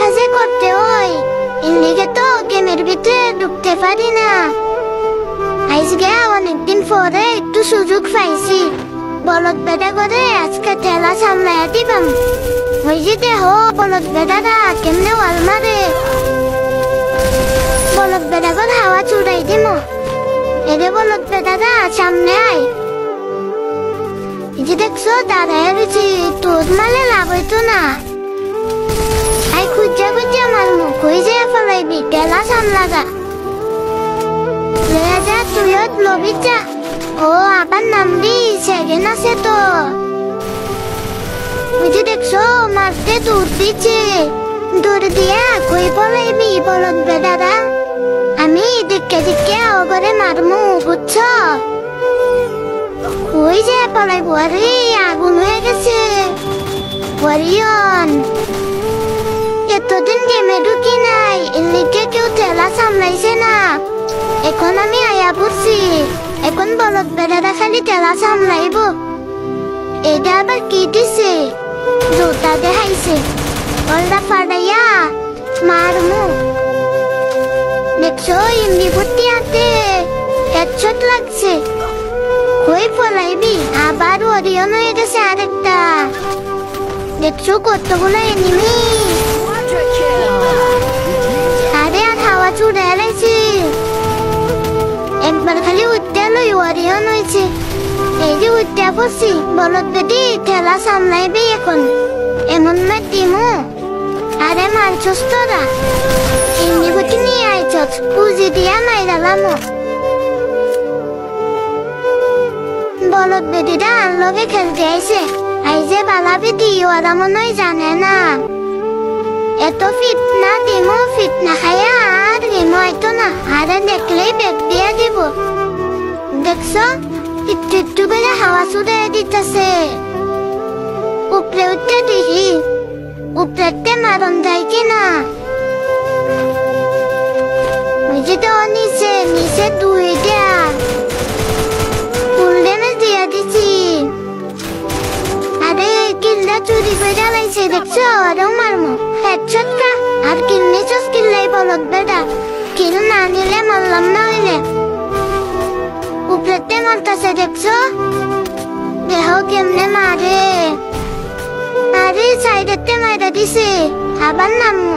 কাজ করতে হয়, এদিকে তো গেমের ভিতরে ঢুকতে পারি না। আজকে অনেকদিন পরে একটু সুযোগ পাইছি, বলদ বেটা করে আজকে ঠেলা সামলাইয়া দিবাম। ওই যে দেহ বলদ বেটারা কেমনে ওয়াল মারে, বলদ বেটা করে হাওয়া চুড়াই দিম। এরে বলদ বেটারা সামনে আয়। এই যে দেখছো দাঁড়ায় রয়েছি, তোর মালে লাভ হইতো না। আই খুঁজা খুঁজা মারমু, কই যে ফলাইবি ঠেলা সামলাগা। লয়া যা তুইও লবি যা। ও আবার নামবি, সেকেন্ড আছে তো। ওই যে দেখছো মারতে দূর দিচ্ছে, দূর দিয়া কই ফলাইবি বলদ বেটারা। আমি দিকে দিকে ওগরে মারমু, বুঝছো? ওই যে ফলাইব, আরে আগুন হয়ে গেছে। ওয়ারিয়ন এতদিন গেমে ঢুকি নাই, এদিকে কেউ ঠেলা সামলাইছে না। এখন আমি আয়া পড়ছি, এখন বলদ বেটারা খালি ঠেলা সামলাইব। এটা আবার কি দিছে, জোতা দেখাইছে। ওল্লা ফাড়াইয়া মারমু। দেখছো ইমনি ভর্তি হাতে হেডশট লাগছে। কই ফলাইবি, আবার ওরিয়ন হয়ে গেছে আরেকটা। দেখছো কতগুলো এনিমি। আরে আর হাওয়া চুড়ে এলাইছি, একবার খালি উঠতে লই ওরিয়ন হয়েছে। এই যে উঠতে পড়ছি, বলদ বেটি ঠেলা সামলাইবি এখন। এমন মার দিমু, আরে মারছস তোরা, এমনি গতি নিয়ে আইছস, পুঁজি দিয়া মাইরালামো। বলদ বেটিটা আনলগে খেলতে আইছে, আইজে বালা বেটি ওরা মনে হয় জানে না। এত ফিটনা দিমু, ফিটনা খাইয়া আর গেমো আইতো না। আরে দেখলেই বেগ দিয়া দিব। দেখছো একটু একটু করে হাওয়া ছুড়ে দিতেছে। উপরে উঠতে দেখি, উপরেতে মারণ যায় কিনা। ওই যে তো নিচে নিচে দুই দেয়া ফুল ড্যামেজ দিয়া দিছি। আরে কিল্লা চুরি করে জ্বালাইছে, দেখছো? আরেও মারমো হেডশট কা। আর কিল নিচস কিল্লাই বলদ বেটা, কিল না নিলে মারলাম না হইলে। উপরেতে মারতাছে, দেখছো? দেহ কেমনে মারে। আরে সাইডেতে মাইরা দিছে, আবার নামো।